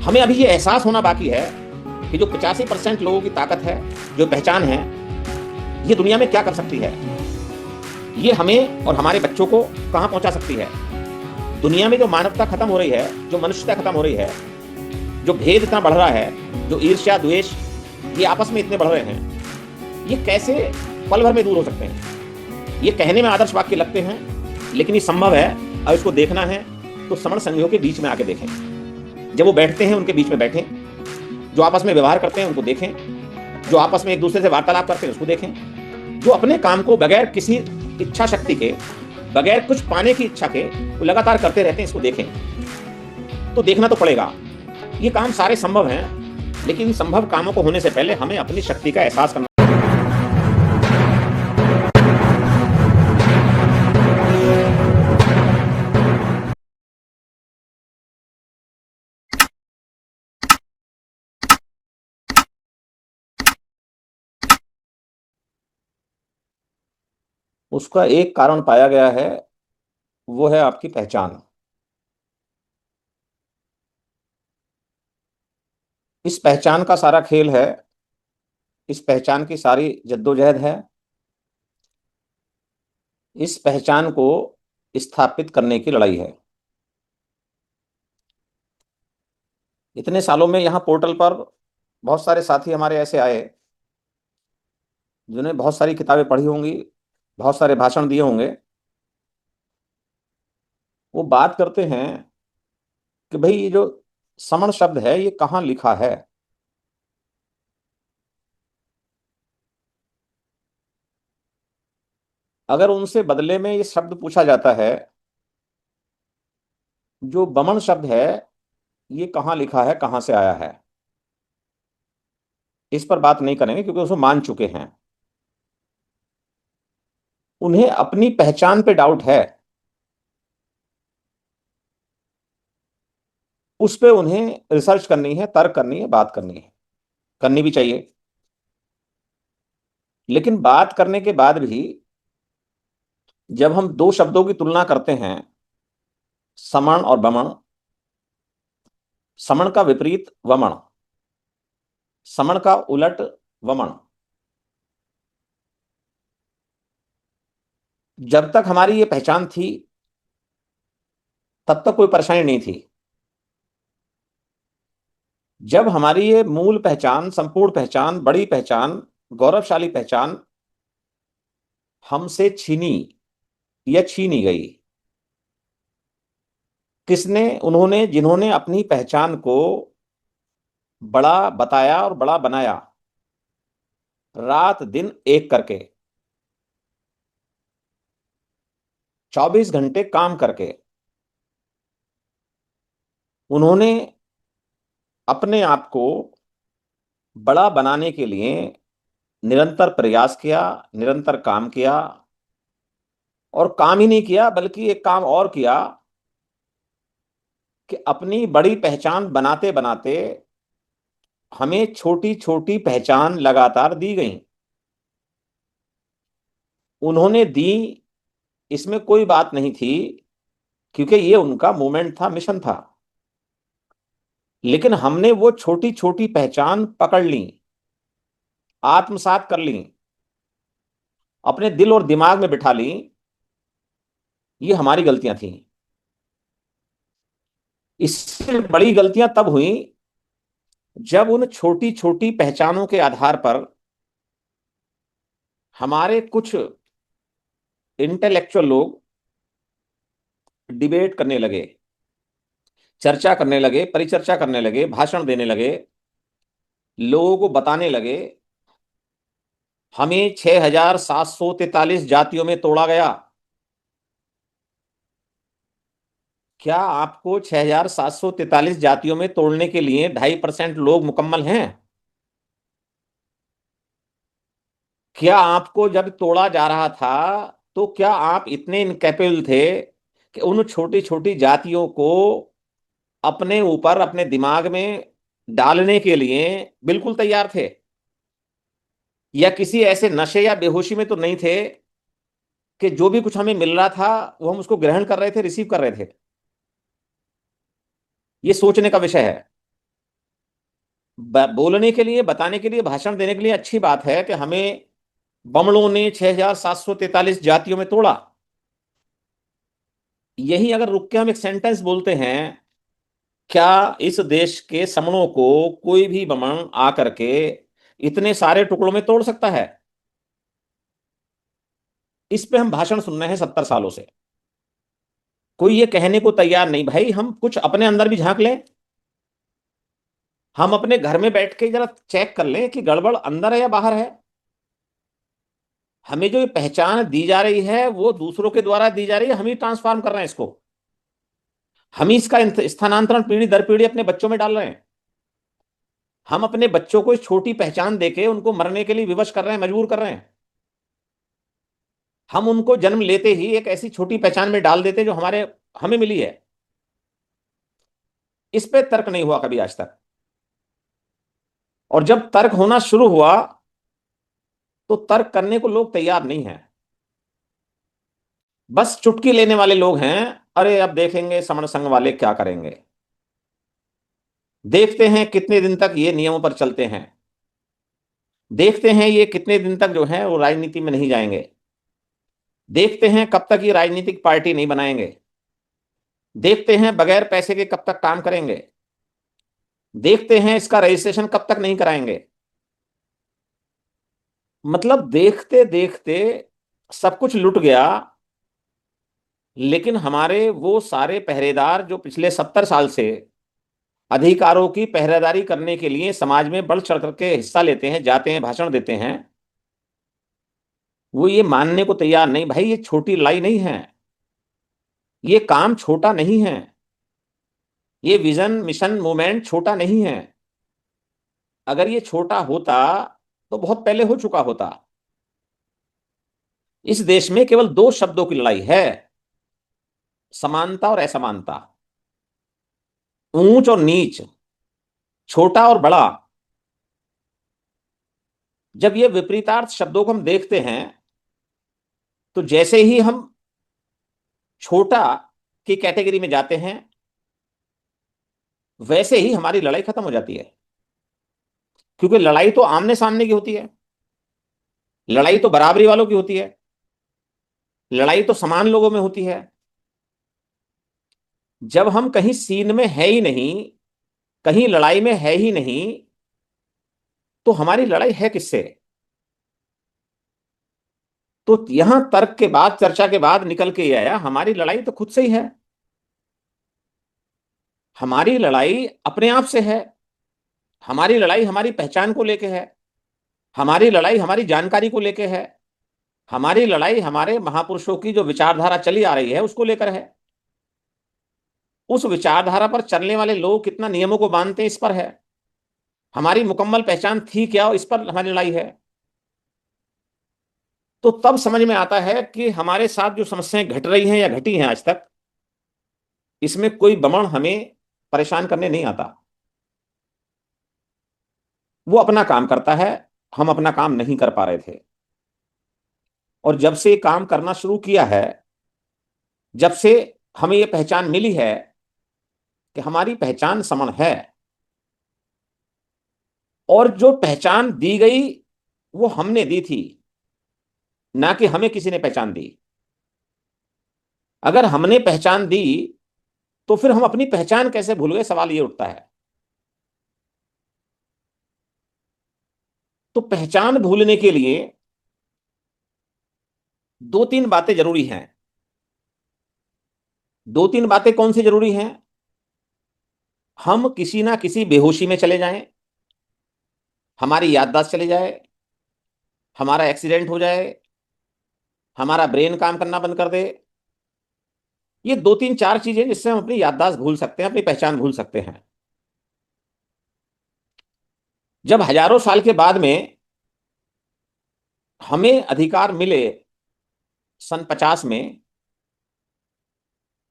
हमें अभी ये एहसास होना बाकी है कि जो 85% लोगों की ताकत है, जो पहचान है, ये दुनिया में क्या कर सकती है, ये हमें और हमारे बच्चों को कहां पहुंचा सकती है। दुनिया में जो मानवता खत्म हो रही है, जो मनुष्यता खत्म हो रही है, जो भेद इतना बढ़ रहा है, जो ईर्ष्या द्वेष ये आपस में इतने बढ़ रहे हैं, ये कैसे पल भर में दूर हो सकते हैं। ये कहने में आदर्श वाक्य लगते हैं, लेकिन ये संभव है। और इसको देखना है तो समण संघियों के बीच में आके देखें। जब वो बैठते हैं उनके बीच में बैठें, जो आपस में व्यवहार करते हैं उनको देखें, जो आपस में एक दूसरे से वार्तालाप करते हैं उसको देखें, जो अपने काम को बगैर किसी इच्छा शक्ति के, बगैर कुछ पाने की इच्छा के वो लगातार करते रहते हैं, इसको देखें। तो देखना तो पड़ेगा। ये काम सारे संभव हैं, लेकिन इन संभव कामों को होने से पहले हमें अपनी शक्ति का एहसास करना। उसका एक कारण पाया गया है, वो है आपकी पहचान। इस पहचान का सारा खेल है, इस पहचान की सारी जद्दोजहद है, इस पहचान को स्थापित करने की लड़ाई है। इतने सालों में यहाँ पोर्टल पर बहुत सारे साथी हमारे ऐसे आए जिन्होंने बहुत सारी किताबें पढ़ी होंगी, बहुत सारे भाषण दिए होंगे। वो बात करते हैं कि भाई ये जो समण शब्द है ये कहाँ लिखा है। अगर उनसे बदले में ये शब्द पूछा जाता है, जो बमण शब्द है ये कहाँ लिखा है, कहाँ से आया है, इस पर बात नहीं करेंगे क्योंकि उसको मान चुके हैं। उन्हें अपनी पहचान पे डाउट है, उस पे उन्हें रिसर्च करनी है, तर्क करनी है, बात करनी है, करनी भी चाहिए। लेकिन बात करने के बाद भी जब हम दो शब्दों की तुलना करते हैं, समण और बमण, समण का विपरीत वमन, समण का उलट वमन, जब तक हमारी ये पहचान थी तब तक कोई परेशानी नहीं थी। जब हमारी ये मूल पहचान, संपूर्ण पहचान, बड़ी पहचान, गौरवशाली पहचान हमसे छीनी या छीनी गई, किसने? उन्होंने जिन्होंने अपनी पहचान को बड़ा बताया और बड़ा बनाया, रात दिन एक करके, 24 घंटे काम करके। उन्होंने अपने आप को बड़ा बनाने के लिए निरंतर प्रयास किया, निरंतर काम किया, और काम ही नहीं किया बल्कि एक काम और किया कि अपनी बड़ी पहचान बनाते बनाते हमें छोटी छोटी पहचान लगातार दी गई। उन्होंने दी, इसमें कोई बात नहीं थी, क्योंकि ये उनका मूवमेंट था, मिशन था। लेकिन हमने वो छोटी छोटी पहचान पकड़ ली, आत्मसात कर ली, अपने दिल और दिमाग में बिठा ली। ये हमारी गलतियां थी। इससे बड़ी गलतियां तब हुई जब उन छोटी छोटी पहचानों के आधार पर हमारे कुछ इंटेलेक्चुअल लोग डिबेट करने लगे, चर्चा करने लगे, परिचर्चा करने लगे, भाषण देने लगे, लोगों को बताने लगे हमें 6,743 जातियों में तोड़ा गया। क्या आपको 6,743 जातियों में तोड़ने के लिए 2.5% लोग मुकम्मल हैं? क्या आपको जब तोड़ा जा रहा था तो क्या आप इतने इनकैपेबल थे कि उन छोटी छोटी जातियों को अपने ऊपर, अपने दिमाग में डालने के लिए बिल्कुल तैयार थे? या किसी ऐसे नशे या बेहोशी में तो नहीं थे कि जो भी कुछ हमें मिल रहा था वो हम उसको ग्रहण कर रहे थे, रिसीव कर रहे थे? ये सोचने का विषय है। बोलने के लिए, बताने के लिए, भाषण देने के लिए अच्छी बात है कि हमें बमड़ों ने 6,743 जातियों में तोड़ा। यही अगर रुक के हम एक सेंटेंस बोलते हैं, क्या इस देश के समणों को कोई भी बमन आकर के इतने सारे टुकड़ों में तोड़ सकता है? इस पे हम भाषण सुन रहे हैं 70 सालों से। कोई ये कहने को तैयार नहीं। भाई हम कुछ अपने अंदर भी झांक लें। हम अपने घर में बैठ के जरा चेक कर लें कि गड़बड़ अंदर है या बाहर है। हमें जो ये पहचान दी जा रही है वो दूसरों के द्वारा दी जा रही है, हम ही ट्रांसफॉर्म कर रहे हैं इसको। हम ही इसका स्थानांतरण पीढ़ी दर पीढ़ी अपने बच्चों में डाल रहे हैं। हम अपने बच्चों को इस छोटी पहचान देके उनको मरने के लिए विवश कर रहे हैं, मजबूर कर रहे हैं। हम उनको जन्म लेते ही एक ऐसी छोटी पहचान में डाल देते जो हमें मिली है। इस पे तर्क नहीं हुआ कभी आज तक। और जब तर्क होना शुरू हुआ तो तर्क करने को लोग तैयार नहीं हैं। बस चुटकी लेने वाले लोग हैं। अरे अब देखेंगे समण संघ वाले क्या करेंगे, देखते हैं कितने दिन तक ये नियमों पर चलते हैं, देखते हैं ये कितने दिन तक जो है वो राजनीति में नहीं जाएंगे, देखते हैं कब तक ये राजनीतिक पार्टी नहीं बनाएंगे, देखते हैं बगैर पैसे के कब तक काम करेंगे, देखते हैं इसका रजिस्ट्रेशन कब तक नहीं कराएंगे। मतलब देखते देखते सब कुछ लुट गया। लेकिन हमारे वो सारे पहरेदार जो पिछले 70 साल से अधिकारों की पहरेदारी करने के लिए समाज में बढ़ चढ़ करके हिस्सा लेते हैं, जाते हैं, भाषण देते हैं, वो ये मानने को तैयार नहीं। भाई ये छोटी लड़ाई नहीं है, ये काम छोटा नहीं है, ये विजन मिशन मूवमेंट छोटा नहीं है। अगर ये छोटा होता तो बहुत पहले हो चुका होता। इस देश में केवल दो शब्दों की लड़ाई है, समानता और असमानता, ऊंच और नीच, छोटा और बड़ा। जब ये विपरीतार्थ शब्दों को हम देखते हैं तो जैसे ही हम छोटा की कैटेगरी में जाते हैं वैसे ही हमारी लड़ाई खत्म हो जाती है। क्योंकि लड़ाई तो आमने सामने की होती है, लड़ाई तो बराबरी वालों की होती है, लड़ाई तो समान लोगों में होती है। जब हम कहीं सीन में है ही नहीं, कहीं लड़ाई में है ही नहीं, तो हमारी लड़ाई है किससे? तो यहां तर्क के बाद, चर्चा के बाद निकल के ये आया, हमारी लड़ाई तो खुद से ही है। हमारी लड़ाई अपने आप से है। हमारी लड़ाई हमारी पहचान को लेके है। हमारी लड़ाई हमारी जानकारी को लेके है। हमारी लड़ाई हमारे महापुरुषों की जो विचारधारा चली आ रही है उसको लेकर है। उस विचारधारा पर चलने वाले लोग कितना नियमों को मानते हैं इस पर है। हमारी मुकम्मल पहचान थी क्या, इस पर हमारी लड़ाई है। तो तब समझ में आता है कि हमारे साथ जो समस्याएं घट रही हैं या घटी हैं आज तक, इसमें कोई बमण हमें परेशान करने नहीं आता। वो अपना काम करता है, हम अपना काम नहीं कर पा रहे थे। और जब से ये काम करना शुरू किया है, जब से हमें ये पहचान मिली है कि हमारी पहचान समण है, और जो पहचान दी गई वो हमने दी थी, ना कि हमें किसी ने पहचान दी। अगर हमने पहचान दी तो फिर हम अपनी पहचान कैसे भूल गए, सवाल ये उठता है। तो पहचान भूलने के लिए दो तीन बातें जरूरी हैं। दो तीन बातें कौन सी जरूरी हैं? हम किसी ना किसी बेहोशी में चले जाएं, हमारी याददाश्त चली जाए, हमारा एक्सीडेंट हो जाए, हमारा ब्रेन काम करना बंद कर दे। ये दो तीन चार चीजें जिससे हम अपनी याददाश्त भूल सकते हैं, अपनी पहचान भूल सकते हैं। जब हजारों साल के बाद में हमें अधिकार मिले सन 50 में,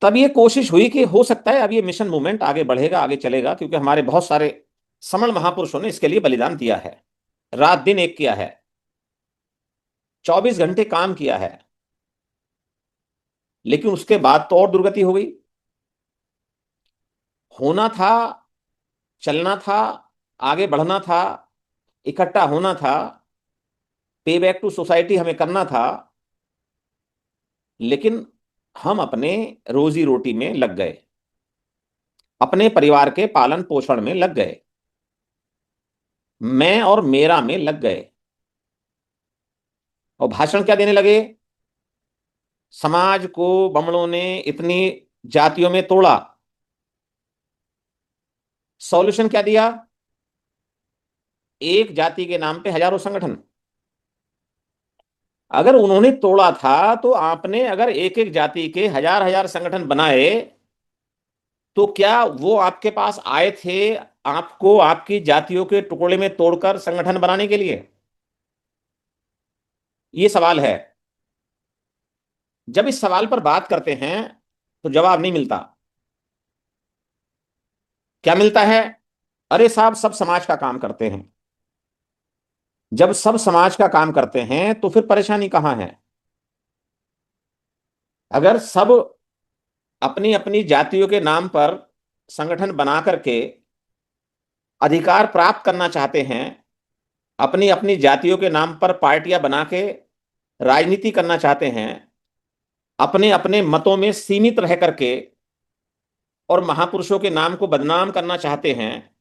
तब ये कोशिश हुई कि हो सकता है अब ये मिशन मूवमेंट आगे बढ़ेगा, आगे चलेगा, क्योंकि हमारे बहुत सारे समण महापुरुषों ने इसके लिए बलिदान दिया है, रात दिन एक किया है, 24 घंटे काम किया है। लेकिन उसके बाद तो और दुर्गति हो गई। होना था, चलना था, आगे बढ़ना था, इकट्ठा होना था, पे बैक टू सोसाइटी हमें करना था, लेकिन हम अपने रोजी रोटी में लग गए, अपने परिवार के पालन पोषण में लग गए, मैं और मेरा में लग गए, और भाषण क्या देने लगे? समाज को बमड़ों ने इतनी जातियों में तोड़ा। सॉल्यूशन क्या दिया? एक जाति के नाम पे हजारों संगठन। अगर उन्होंने तोड़ा था तो आपने अगर एक एक जाति के हजार हजार संगठन बनाए, तो क्या वो आपके पास आए थे आपको आपकी जातियों के टुकड़े में तोड़कर संगठन बनाने के लिए? ये सवाल है। जब इस सवाल पर बात करते हैं तो जवाब नहीं मिलता। क्या मिलता है? अरे साहब, सब समाज का काम करते हैं। जब सब समाज का काम करते हैं तो फिर परेशानी कहां है? अगर सब अपनी अपनी जातियों के नाम पर संगठन बना करके अधिकार प्राप्त करना चाहते हैं, अपनी अपनी जातियों के नाम पर पार्टियां बना के राजनीति करना चाहते हैं, अपने अपने मतों में सीमित रह करके और महापुरुषों के नाम को बदनाम करना चाहते हैं,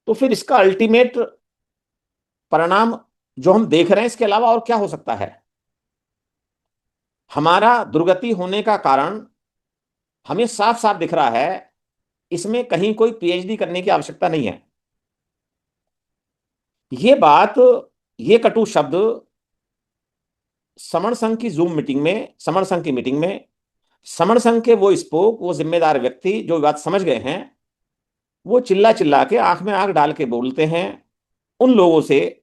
तो फिर इसका अल्टीमेट परिणाम जो हम देख रहे हैं, इसके अलावा और क्या हो सकता है? हमारा दुर्गति होने का कारण हमें साफ साफ दिख रहा है। इसमें कहीं कोई पीएचडी करने की आवश्यकता नहीं है। ये बात, ये कटु शब्द समण संघ की जूम मीटिंग में, समण संघ की मीटिंग में समण संघ के वो स्पोक, वो जिम्मेदार व्यक्ति जो बात समझ गए हैं, वो चिल्ला चिल्ला के आंख में आंख डाल के बोलते हैं उन लोगों से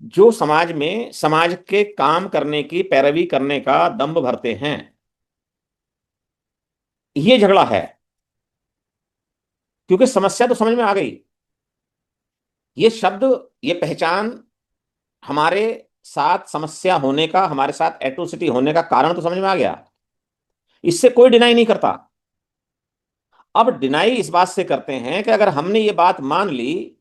जो समाज में समाज के काम करने की पैरवी करने का दंभ भरते हैं। ये झगड़ा है, क्योंकि समस्या तो समझ में आ गई। ये शब्द, ये पहचान, हमारे साथ समस्या होने का, हमारे साथ एट्रोसिटी होने का कारण तो समझ में आ गया। इससे कोई डिनाई नहीं करता। अब डिनाई इस बात से करते हैं कि अगर हमने ये बात मान ली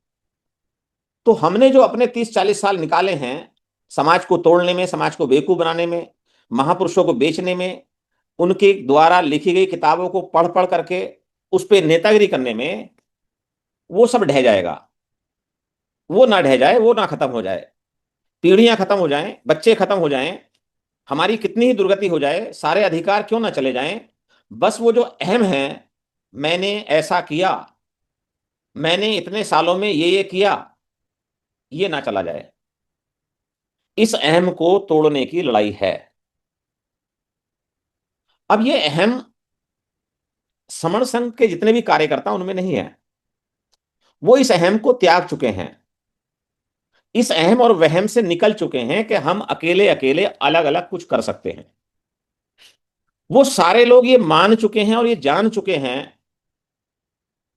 तो हमने जो अपने 30-40 साल निकाले हैं समाज को तोड़ने में, समाज को बेवकूफ बनाने में, महापुरुषों को बेचने में, उनके द्वारा लिखी गई किताबों को पढ़ पढ़ करके उस पर नेतागिरी करने में, वो सब ढह जाएगा। वो ना ढह जाए, वो ना खत्म हो जाए, पीढ़ियां खत्म हो जाएं, बच्चे खत्म हो जाएं, हमारी कितनी ही दुर्गति हो जाए, सारे अधिकार क्यों ना चले जाएं, बस वो जो अहम है, मैंने ऐसा किया, मैंने इतने सालों में ये किया, ये ना चला जाए। इस अहम को तोड़ने की लड़ाई है। अब ये अहम समण संघ के जितने भी कार्यकर्ता उनमें नहीं है। वो इस अहम को त्याग चुके हैं, इस अहम और वहम से निकल चुके हैं कि हम अकेले अकेले अलग अलग कुछ कर सकते हैं। वो सारे लोग ये मान चुके हैं और ये जान चुके हैं,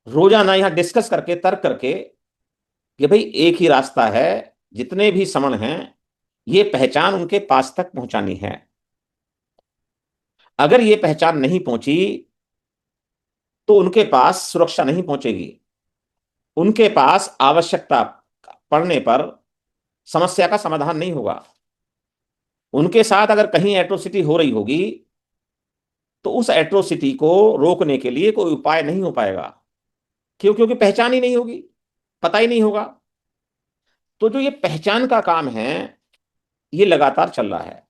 रोजाना यहां डिस्कस करके, तर्क करके, कि भाई एक ही रास्ता है, जितने भी समण हैं ये पहचान उनके पास तक पहुंचानी है। अगर ये पहचान नहीं पहुंची तो उनके पास सुरक्षा नहीं पहुंचेगी, उनके पास आवश्यकता पड़ने पर समस्या का समाधान नहीं होगा। उनके साथ अगर कहीं एट्रोसिटी हो रही होगी तो उस एट्रोसिटी को रोकने के लिए कोई उपाय नहीं हो पाएगा। क्यों? क्योंकि पहचान ही नहीं होगी, पता ही नहीं होगा। तो जो ये पहचान का काम है, ये लगातार चल रहा है।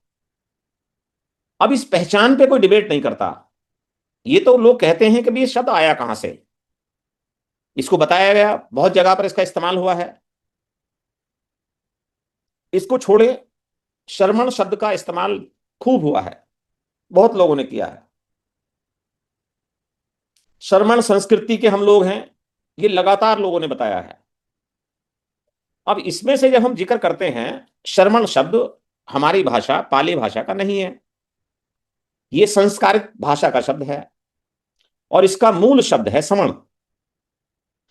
अब इस पहचान पे कोई डिबेट नहीं करता। ये तो लोग कहते हैं कि भी ये शब्द आया कहां से, इसको बताया गया, बहुत जगह पर इसका इस्तेमाल हुआ है। इसको छोड़े, श्रमण शब्द का इस्तेमाल खूब हुआ है, बहुत लोगों ने किया है। श्रमण संस्कृति के हम लोग हैं, ये लगातार लोगों ने बताया है। अब इसमें से जब हम जिक्र करते हैं, श्रमण शब्द हमारी भाषा, पाली भाषा का नहीं है, ये संस्कारित भाषा का शब्द है और इसका मूल शब्द है समण।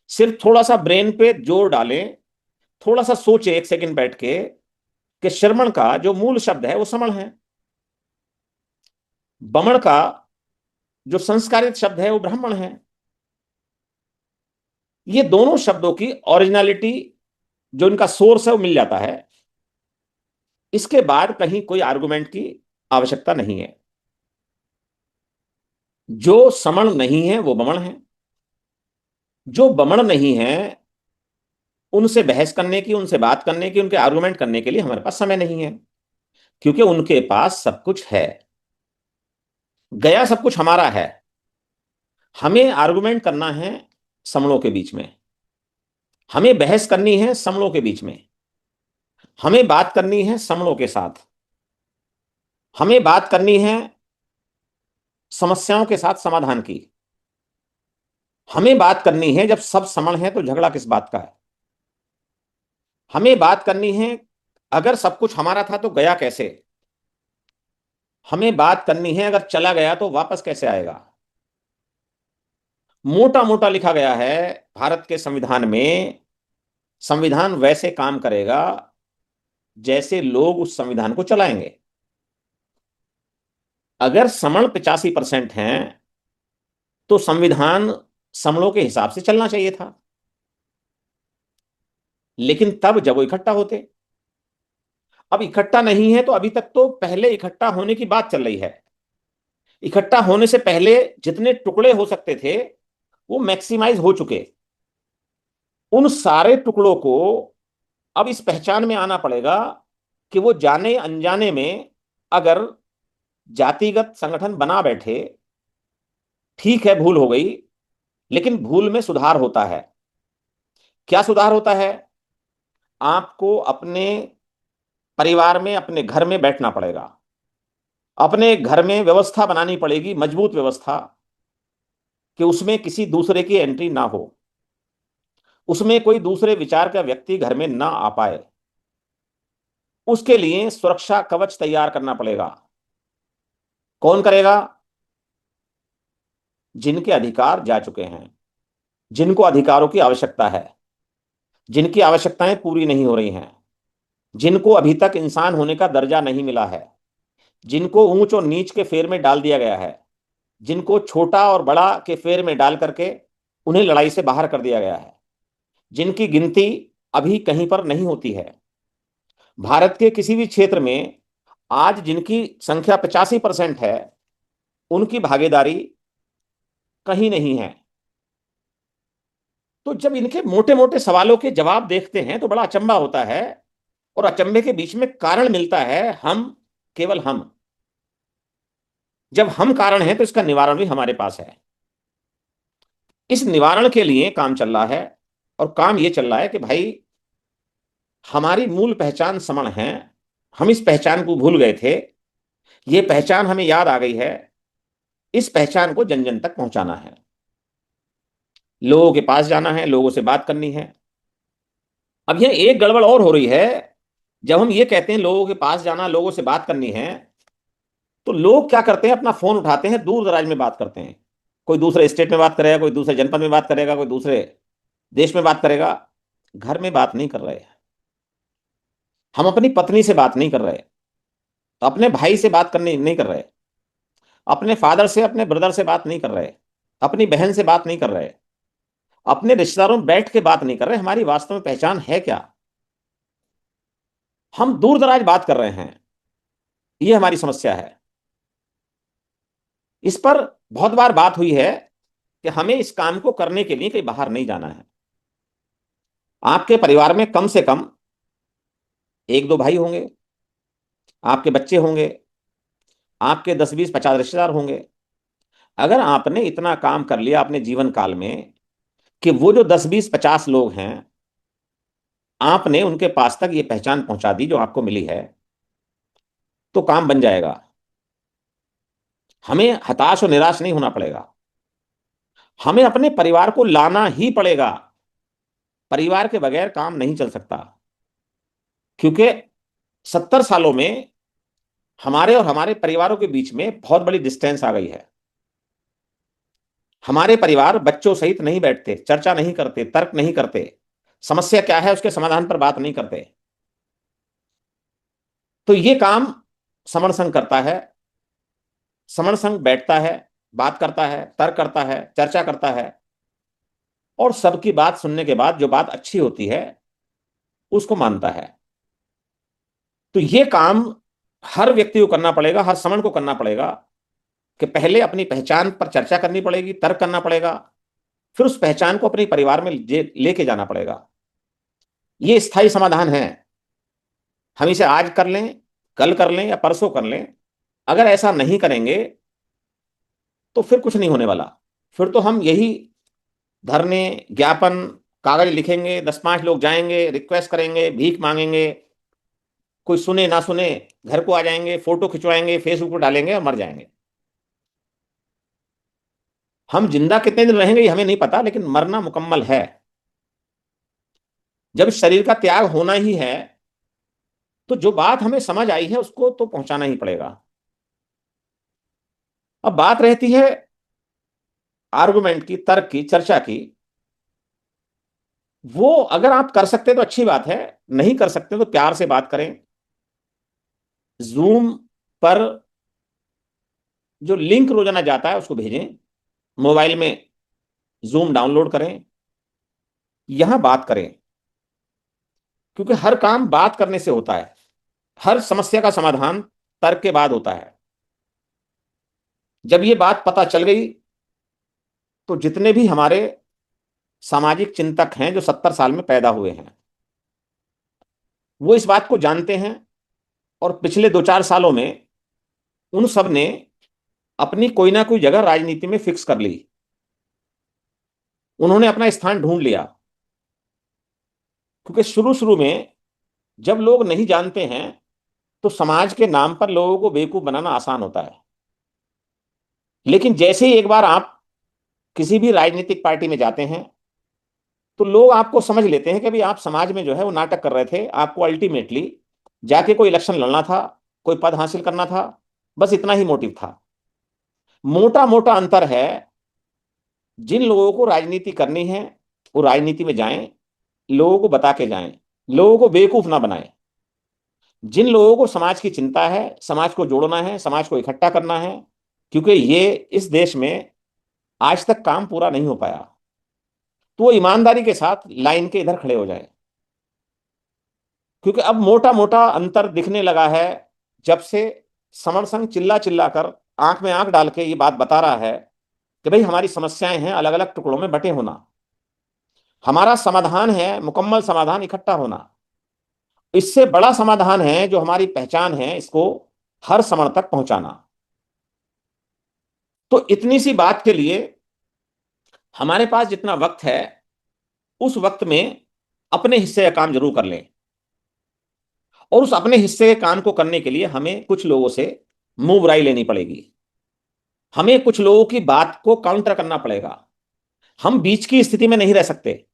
सिर्फ थोड़ा सा ब्रेन पे जोर डालें, थोड़ा सा सोचे एक सेकंड बैठ के कि श्रमण का जो मूल शब्द है वो समण है। बमण का जो संस्कारित शब्द है वो ब्राह्मण है। ये दोनों शब्दों की ओरिजिनलिटी, जो इनका सोर्स है, वो मिल जाता है। इसके बाद कहीं कोई आर्गुमेंट की आवश्यकता नहीं है। जो समण नहीं है वो बमण है। जो बमण नहीं है, उनसे बहस करने की, उनसे बात करने की, उनके आर्गुमेंट करने के लिए हमारे पास समय नहीं है, क्योंकि उनके पास सब कुछ है। गया सब कुछ हमारा है। हमें आर्गुमेंट करना है समणों के बीच में, हमें बहस करनी है समणों के बीच में, हमें बात करनी है समणों के साथ, हमें बात करनी है समस्याओं के साथ समाधान की। हमें बात करनी है जब सब समण है तो झगड़ा किस बात का है। हमें बात करनी है अगर सब कुछ हमारा था तो गया कैसे। हमें बात करनी है अगर चला गया तो वापस कैसे आएगा। मोटा मोटा लिखा गया है भारत के संविधान में, संविधान वैसे काम करेगा जैसे लोग उस संविधान को चलाएंगे। अगर समण 85% हैं तो संविधान समणों के हिसाब से चलना चाहिए था, लेकिन तब जब वो इकट्ठा होते। अब इकट्ठा नहीं है तो अभी तक तो पहले इकट्ठा होने की बात चल रही है। इकट्ठा होने से पहले जितने टुकड़े हो सकते थे वो मैक्सिमाइज हो चुके। उन सारे टुकड़ों को अब इस पहचान में आना पड़ेगा कि वो जाने अनजाने में अगर जातिगत संगठन बना बैठे, ठीक है भूल हो गई, लेकिन भूल में सुधार होता है। क्या सुधार होता है? आपको अपने परिवार में, अपने घर में बैठना पड़ेगा, अपने घर में व्यवस्था बनानी पड़ेगी, मजबूत व्यवस्था, कि उसमें किसी दूसरे की एंट्री ना हो, उसमें कोई दूसरे विचार का व्यक्ति घर में ना आ पाए। उसके लिए सुरक्षा कवच तैयार करना पड़ेगा। कौन करेगा? जिनके अधिकार जा चुके हैं, जिनको अधिकारों की आवश्यकता है, जिनकी आवश्यकताएं पूरी नहीं हो रही हैं, जिनको अभी तक इंसान होने का दर्जा नहीं मिला है, जिनको ऊंच और नीच के फेर में डाल दिया गया है, जिनको छोटा और बड़ा के फेर में डाल करके उन्हें लड़ाई से बाहर कर दिया गया है, जिनकी गिनती अभी कहीं पर नहीं होती है। भारत के किसी भी क्षेत्र में आज जिनकी संख्या 85% है, उनकी भागीदारी कहीं नहीं है। तो जब इनके मोटे मोटे सवालों के जवाब देखते हैं तो बड़ा अचंभा होता है, और अचंभे के बीच में कारण मिलता है। हम, केवल हम। जब हम कारण हैं तो इसका निवारण भी हमारे पास है। इस निवारण के लिए काम चल रहा है, और काम ये चल रहा है कि भाई हमारी मूल पहचान समण है। हम इस पहचान को भूल गए थे, ये पहचान हमें याद आ गई है। इस पहचान को जन जन तक पहुंचाना है, लोगों के पास जाना है, लोगों से बात करनी है। अब यह एक गड़बड़ और हो रही है। जब हम ये कहते हैं लोगों के पास जाना, लोगों से बात करनी है, तो लोग क्या करते हैं? अपना फोन उठाते हैं, दूर दराज में बात करते हैं। कोई दूसरे स्टेट में बात करेगा, कोई दूसरे जनपद में बात करेगा, कोई दूसरे देश में बात करेगा। घर में बात नहीं कर रहे। हम अपनी पत्नी से बात नहीं कर रहे, अपने भाई से बात करने नहीं कर रहे, अपने फादर से, अपने ब्रदर से बात नहीं कर रहे, अपनी बहन से बात नहीं कर रहे, अपने रिश्तेदारों में बैठ के बात नहीं कर रहे। हमारी वास्तव में पहचान है क्या? हम दूर दराज बात कर रहे हैं। ये हमारी समस्या है। इस पर बहुत बार बात हुई है कि हमें इस काम को करने के लिए कहीं बाहर नहीं जाना है। आपके परिवार में कम से कम एक दो भाई होंगे, आपके बच्चे होंगे, आपके 10 20 50 रिश्तेदार होंगे। अगर आपने इतना काम कर लिया अपने जीवन काल में कि वो जो 10 20 50 लोग हैं, आपने उनके पास तक ये पहचान पहुंचा दी जो आपको मिली है, तो काम बन जाएगा। हमें हताश और निराश नहीं होना पड़ेगा। हमें अपने परिवार को लाना ही पड़ेगा। परिवार के बगैर काम नहीं चल सकता, क्योंकि 70 सालों में हमारे और हमारे परिवारों के बीच में बहुत बड़ी डिस्टेंस आ गई है। हमारे परिवार बच्चों सहित नहीं बैठते, चर्चा नहीं करते, तर्क नहीं करते, समस्या क्या है उसके समाधान पर बात नहीं करते। तो ये काम समण संघ करता है। समण संघ बैठता है, बात करता है, तर्क करता है, चर्चा करता है, और सबकी बात सुनने के बाद जो बात अच्छी होती है उसको मानता है। तो ये काम हर व्यक्ति को करना पड़ेगा, हर समण को करना पड़ेगा कि पहले अपनी पहचान पर चर्चा करनी पड़ेगी, तर्क करना पड़ेगा, फिर उस पहचान को अपने परिवार में लेके जाना पड़ेगा। ये स्थायी समाधान है। हम इसे आज कर लें, कल कर लें या परसों कर लें, अगर ऐसा नहीं करेंगे तो फिर कुछ नहीं होने वाला। फिर तो हम यही धरने, ज्ञापन, कागज लिखेंगे, 10-5 लोग जाएंगे, रिक्वेस्ट करेंगे, भीख मांगेंगे, कोई सुने ना सुने घर को आ जाएंगे, फोटो खिंचवाएंगे, फेसबुक पर डालेंगे और मर जाएंगे। हम जिंदा कितने दिन रहेंगे ये हमें नहीं पता, लेकिन मरना मुकम्मल है। जब शरीर का त्याग होना ही है तो जो बात हमें समझ आई है उसको तो पहुंचाना ही पड़ेगा। अब बात रहती है आर्गुमेंट की, तर्क की, चर्चा की। वो अगर आप कर सकते तो अच्छी बात है, नहीं कर सकते तो प्यार से बात करें। जूम पर जो लिंक रोजाना जाता है उसको भेजें, मोबाइल में जूम डाउनलोड करें, यहां बात करें। क्योंकि हर काम बात करने से होता है, हर समस्या का समाधान तर्क के बाद होता है। जब ये बात पता चल गई तो जितने भी हमारे सामाजिक चिंतक हैं जो 70 साल में पैदा हुए हैं, वो इस बात को जानते हैं। और पिछले 2-4 सालों में उन सब ने अपनी कोई ना कोई जगह राजनीति में फिक्स कर ली, उन्होंने अपना स्थान ढूंढ लिया। क्योंकि शुरू शुरू में जब लोग नहीं जानते हैं तो समाज के नाम पर लोगों को बेवकूफ बनाना आसान होता है। लेकिन जैसे ही एक बार आप किसी भी राजनीतिक पार्टी में जाते हैं तो लोग आपको समझ लेते हैं कि भाई आप समाज में जो है वो नाटक कर रहे थे, आपको अल्टीमेटली जाके कोई इलेक्शन लड़ना था, कोई पद हासिल करना था, बस इतना ही मोटिव था। मोटा मोटा अंतर है, जिन लोगों को राजनीति करनी है वो राजनीति में जाएं, लोगों को बता के जाएं, लोगों को बेवकूफ ना बनाएं। जिन लोगों को समाज की चिंता है, समाज को जोड़ना है, समाज को इकट्ठा करना है, क्योंकि ये इस देश में आज तक काम पूरा नहीं हो पाया, तो वो ईमानदारी के साथ लाइन के इधर खड़े हो जाए। क्योंकि अब मोटा मोटा अंतर दिखने लगा है, जब से समर संघ चिल्ला चिल्ला कर आंख में आंख डाल के ये बात बता रहा है कि भाई हमारी समस्याएं हैं अलग अलग टुकड़ों में बटे होना, हमारा समाधान है मुकम्मल समाधान इकट्ठा होना। इससे बड़ा समाधान है जो हमारी पहचान है, इसको हर समण तक पहुंचाना। तो इतनी सी बात के लिए हमारे पास जितना वक्त है उस वक्त में अपने हिस्से का काम जरूर कर लें। और उस अपने हिस्से के काम को करने के लिए हमें कुछ लोगों से मुंह बुराई लेनी पड़ेगी, हमें कुछ लोगों की बात को काउंटर करना पड़ेगा। हम बीच की स्थिति में नहीं रह सकते।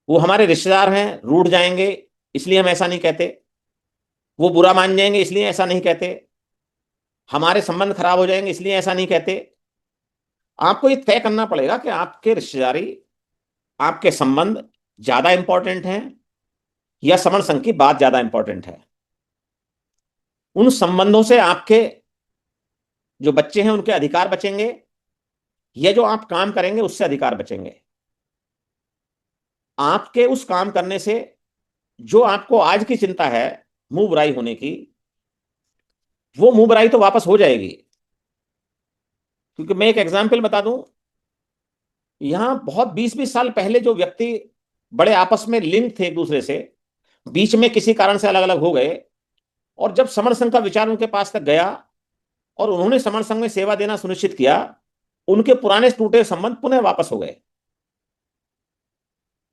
वो हमारे रिश्तेदार हैं, रूठ जाएंगे इसलिए हम ऐसा नहीं कहते, वो बुरा मान जाएंगे इसलिए ऐसा नहीं कहते, हमारे संबंध खराब हो जाएंगे इसलिए ऐसा नहीं कहते। आपको ये तय करना पड़ेगा कि आपके रिश्तेदारी, आपके संबंध ज्यादा इंपॉर्टेंट हैं या समण संघ की बात ज्यादा इंपॉर्टेंट है। उन संबंधों से आपके जो बच्चे हैं उनके अधिकार बचेंगे, या जो आप काम करेंगे उससे अधिकार बचेंगे। आपके उस काम करने से जो आपको आज की चिंता है मुंह बुराई होने की, वो मुंह बुराई तो वापस हो जाएगी। क्योंकि मैं एक एग्जाम्पल बता दूं, यहां बहुत 20-20 साल पहले जो व्यक्ति बड़े आपस में लिंक थे एक दूसरे से, बीच में किसी कारण से अलग अलग हो गए, और जब समर संघ का विचार उनके पास तक गया और उन्होंने समर संघ में सेवा देना सुनिश्चित किया, उनके पुराने टूटे संबंध पुनः वापस हो गए।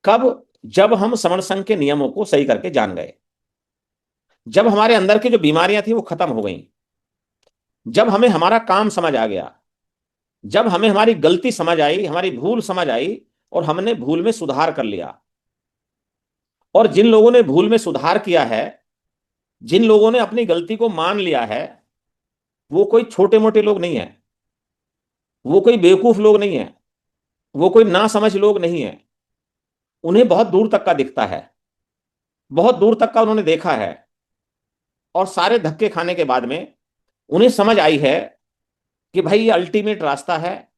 कब? जब हम समर संघ के नियमों को सही करके जान गए, जब हमारे अंदर की जो बीमारियां थी वो खत्म हो गई, जब हमें हमारा काम समझ आ गया, जब हमें हमारी गलती समझ आई, हमारी भूल समझ आई और हमने भूल में सुधार कर लिया। और जिन लोगों ने भूल में सुधार किया है, जिन लोगों ने अपनी गलती को मान लिया है, वो कोई छोटे मोटे लोग नहीं है, वो कोई बेवकूफ लोग नहीं है, वो कोई नासमझ लोग नहीं है। उन्हें बहुत दूर तक का दिखता है, बहुत दूर तक का उन्होंने देखा है, और सारे धक्के खाने के बाद में उन्हें समझ आई है कि भाई ये अल्टीमेट रास्ता है,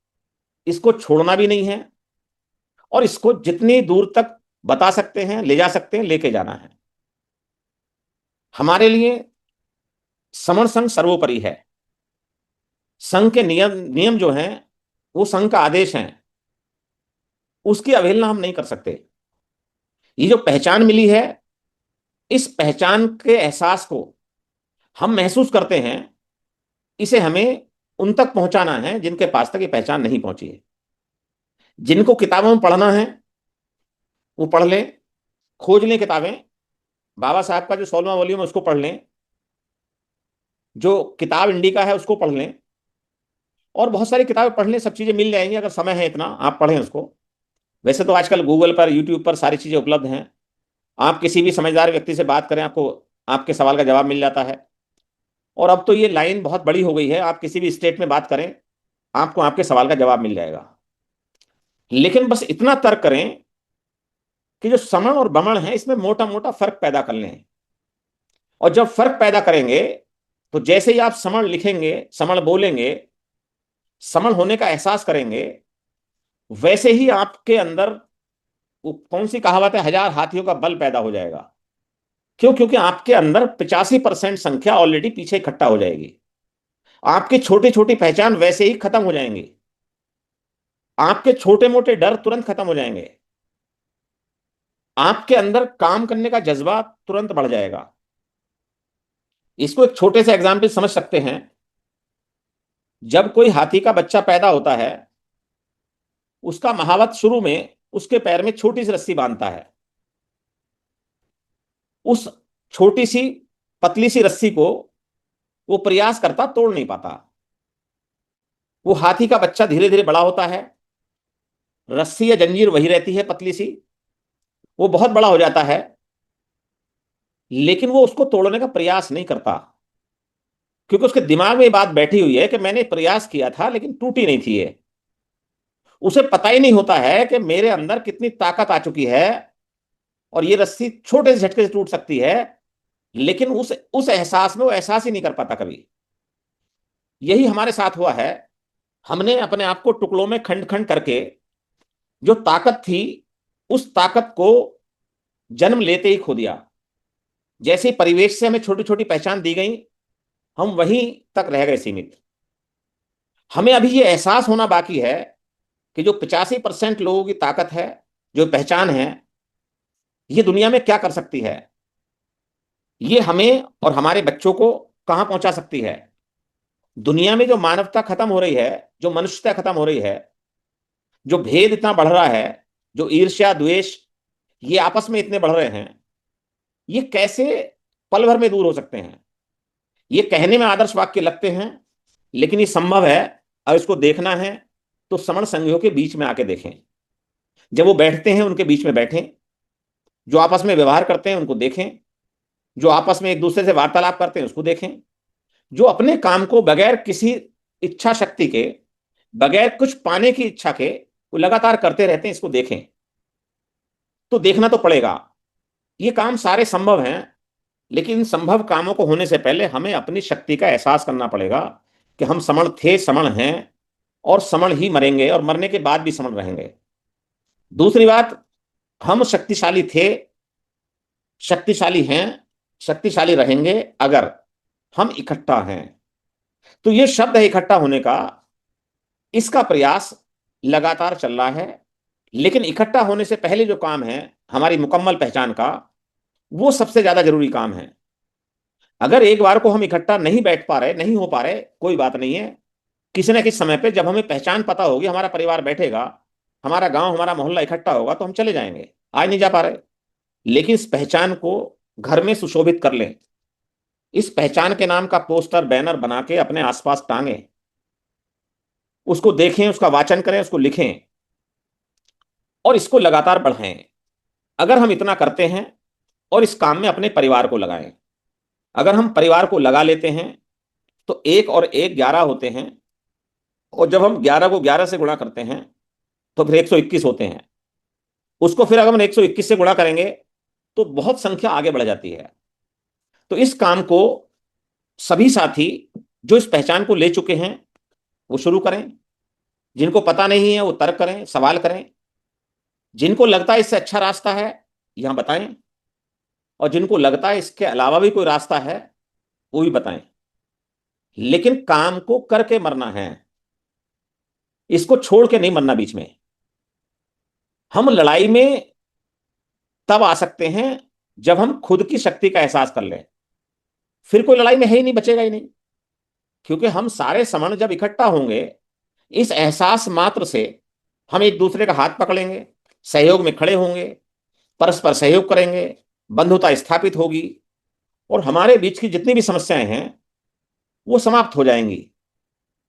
इसको छोड़ना भी नहीं है और इसको जितनी दूर तक बता सकते हैं, ले जा सकते हैं, लेके जाना है। हमारे लिए समण संघ सर्वोपरि है। संघ के नियम नियम जो हैं वो संघ का आदेश है, उसकी अवहेलना हम नहीं कर सकते। ये जो पहचान मिली है, इस पहचान के एहसास को हम महसूस करते हैं, इसे हमें उन तक पहुंचाना है जिनके पास तक ये पहचान नहीं पहुंची है। जिनको किताबों में पढ़ना है वो पढ़ लें, खोज लें किताबें। बाबा साहब का जो 16वां वॉल्यूम है उसको पढ़ लें, जो किताब इंडिका है उसको पढ़ लें, और बहुत सारी किताबें पढ़ लें। सब चीजें मिल जाएंगी, अगर समय है इतना आप पढ़ें उसको। वैसे तो आजकल गूगल पर, यूट्यूब पर सारी चीजें उपलब्ध हैं। आप किसी भी समझदार व्यक्ति से बात करें, आपको आपके सवाल का जवाब मिल जाता है। और अब तो ये लाइन बहुत बड़ी हो गई है, आप किसी भी स्टेट में बात करें, आपको आपके सवाल का जवाब मिल जाएगा। लेकिन बस इतना तर्क करें कि जो समण और बमण है इसमें मोटा मोटा फर्क पैदा कर लें। और जब फर्क पैदा करेंगे तो जैसे ही आप समण लिखेंगे, समण बोलेंगे, समण होने का एहसास करेंगे, वैसे ही आपके अंदर वो कौन सी कहावत है, 1000 हाथियों का बल पैदा हो जाएगा। क्यों? क्योंकि आपके अंदर 85% संख्या ऑलरेडी पीछे इकट्ठा हो जाएगी। आपकी छोटी छोटी पहचान वैसे ही खत्म हो जाएंगी। आपके छोटे मोटे डर तुरंत खत्म हो जाएंगे। आपके अंदर काम करने का जज्बा तुरंत बढ़ जाएगा। इसको एक छोटे से एग्जाम्पल समझ सकते हैं। जब कोई हाथी का बच्चा पैदा होता है, उसका महावत शुरू में उसके पैर में छोटी सी रस्सी बांधता है। उस छोटी सी पतली सी रस्सी को वो प्रयास करता, तोड़ नहीं पाता। वो हाथी का बच्चा धीरे धीरे बड़ा होता है, रस्सी या जंजीर वही रहती है पतली सी, वो बहुत बड़ा हो जाता है, लेकिन वो उसको तोड़ने का प्रयास नहीं करता, क्योंकि उसके दिमाग में ये बात बैठी हुई है कि मैंने प्रयास किया था लेकिन टूटी नहीं थी ये। उसे पता ही नहीं होता है कि मेरे अंदर कितनी ताकत आ चुकी है और ये रस्सी छोटे से झटके से टूट सकती है। लेकिन उस एहसास में वो एहसास ही नहीं कर पाता कभी। यही हमारे साथ हुआ है। हमने अपने आप को टुकड़ों में खंड खंड करके जो ताकत थी, उस ताकत को जन्म लेते ही खो दिया। जैसे ही परिवेश से हमें छोटी छोटी पहचान दी गई, हम वहीं तक रह गए सीमित। हमें अभी ये एहसास होना बाकी है कि जो 85% लोगों की ताकत है, जो पहचान है, ये दुनिया में क्या कर सकती है, ये हमें और हमारे बच्चों को कहां पहुंचा सकती है। दुनिया में जो मानवता खत्म हो रही है, जो मनुष्यता खत्म हो रही है, जो भेद इतना बढ़ रहा है, जो ईर्ष्या द्वेष ये आपस में इतने बढ़ रहे हैं, ये कैसे पल भर में दूर हो सकते हैं। ये कहने में आदर्श वाक्य लगते हैं, लेकिन ये संभव है। और इसको देखना है तो समण संघियों के बीच में आके देखें। जब वो बैठते हैं उनके बीच में बैठें, जो आपस में व्यवहार करते हैं उनको देखें, जो आपस में एक दूसरे से वार्तालाप करते हैं उसको देखें, जो अपने काम को बगैर किसी इच्छा शक्ति के, बगैर कुछ पाने की इच्छा के वो लगातार करते रहते हैं, इसको देखें। तो देखना तो पड़ेगा। ये काम सारे संभव हैं, लेकिन इन संभव कामों को होने से पहले हमें अपनी शक्ति का एहसास करना पड़ेगा कि हम समण थे, समण हैं, और समण ही मरेंगे, और मरने के बाद भी समण रहेंगे। दूसरी बात, हम शक्तिशाली थे, शक्तिशाली हैं, शक्तिशाली रहेंगे अगर हम इकट्ठा हैं। तो ये शब्द है इकट्ठा होने का, इसका प्रयास लगातार चल रहा है। लेकिन इकट्ठा होने से पहले जो काम है हमारी मुकम्मल पहचान का, वो सबसे ज्यादा जरूरी काम है। अगर एक बार को हम इकट्ठा नहीं बैठ पा रहे, नहीं हो पा रहे, कोई बात नहीं है। किसी न किसी समय पे जब हमें पहचान पता होगी, हमारा परिवार बैठेगा, हमारा गांव, हमारा मोहल्ला इकट्ठा होगा, तो हम चले जाएंगे। आज नहीं जा पा रहे, लेकिन इस पहचान को घर में सुशोभित कर लें। इस पहचान के नाम का पोस्टर, बैनर बना के अपने आसपास टांगे, उसको देखें, उसका वाचन करें, उसको लिखें, और इसको लगातार बढ़ाएं। अगर हम इतना करते हैं और इस काम में अपने परिवार को लगाएं, अगर हम परिवार को लगा लेते हैं तो 1 और 1 11 होते हैं। और जब हम 11 को 11 से गुणा करते हैं तो फिर 121 होते हैं। उसको फिर अगर हम 121 से गुणा करेंगे तो बहुत संख्या आगे बढ़ जाती है। तो इस काम को सभी साथी जो इस पहचान को ले चुके हैं वो शुरू करें। जिनको पता नहीं है वो तर्क करें, सवाल करें। जिनको लगता है इससे अच्छा रास्ता है यहां बताएं, और जिनको लगता है इसके अलावा भी कोई रास्ता है वो भी बताएं। लेकिन काम को करके मरना है, इसको छोड़ के नहीं मरना बीच में। हम लड़ाई में तब आ सकते हैं जब हम खुद की शक्ति का एहसास कर लें, फिर कोई लड़ाई में है ही नहीं, बचेगा ही नहीं। क्योंकि हम सारे समण जब इकट्ठा होंगे, इस एहसास मात्र से हम एक दूसरे का हाथ पकड़ेंगे, सहयोग में खड़े होंगे, परस्पर सहयोग करेंगे, बंधुता स्थापित होगी, और हमारे बीच की जितनी भी समस्याएं हैं वो समाप्त हो जाएंगी।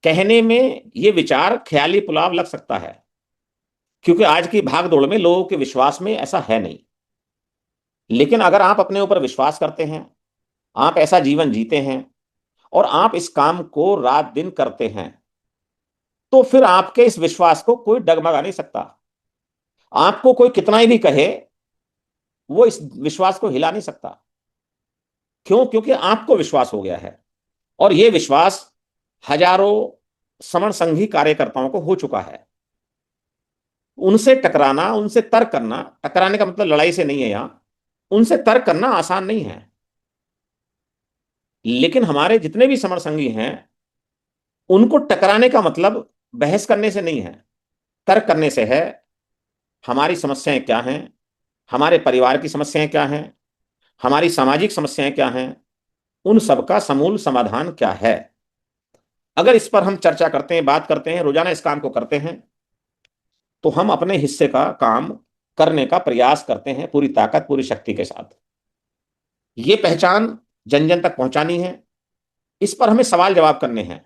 कहने में ये विचार ख्याली पुलाव लग सकता है, क्योंकि आज की भागदौड़ में लोगों के विश्वास में ऐसा है नहीं। लेकिन अगर आप अपने ऊपर विश्वास करते हैं, आप ऐसा जीवन जीते हैं, और आप इस काम को रात दिन करते हैं, तो फिर आपके इस विश्वास को कोई डगमगा नहीं सकता। आपको कोई कितना ही भी कहे, वो इस विश्वास को हिला नहीं सकता। क्यों? क्योंकि आपको विश्वास हो गया है, और यह विश्वास हजारों समण संघी कार्यकर्ताओं को हो चुका है। उनसे टकराना, उनसे तर्क करना, टकराने का मतलब लड़ाई से नहीं है यहां, उनसे तर्क करना आसान नहीं है। लेकिन हमारे जितने भी समण संघी हैं, उनको टकराने का मतलब बहस करने से नहीं है, तर्क करने से है। हमारी समस्याएं क्या हैं, हमारे परिवार की समस्याएं क्या हैं, हमारी सामाजिक समस्याएं क्या हैं, उन सबका समूल समाधान क्या है। अगर इस पर हम चर्चा करते हैं, बात करते हैं, रोजाना इस काम को करते हैं, तो हम अपने हिस्से का काम करने का प्रयास करते हैं पूरी ताकत, पूरी शक्ति के साथ। ये पहचान जन जन तक पहुंचानी है, इस पर हमें सवाल जवाब करने हैं।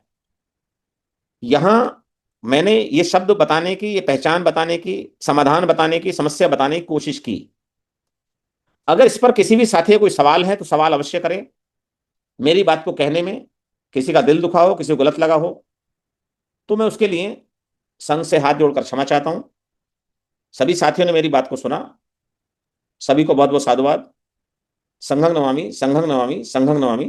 यहां मैंने ये शब्द बताने की, ये पहचान बताने की, समाधान बताने की, समस्या बताने की कोशिश की। अगर इस पर किसी भी साथी का कोई सवाल है तो सवाल अवश्य करें। मेरी बात को कहने में किसी का दिल दुखा हो, किसी को गलत लगा हो, तो मैं उसके लिए संघ से हाथ जोड़कर क्षमा चाहता हूं। सभी साथियों ने मेरी बात को सुना, सभी को बहुत बहुत साधुवाद। संघं नमामि, संघं नमामि, संघं नमामि।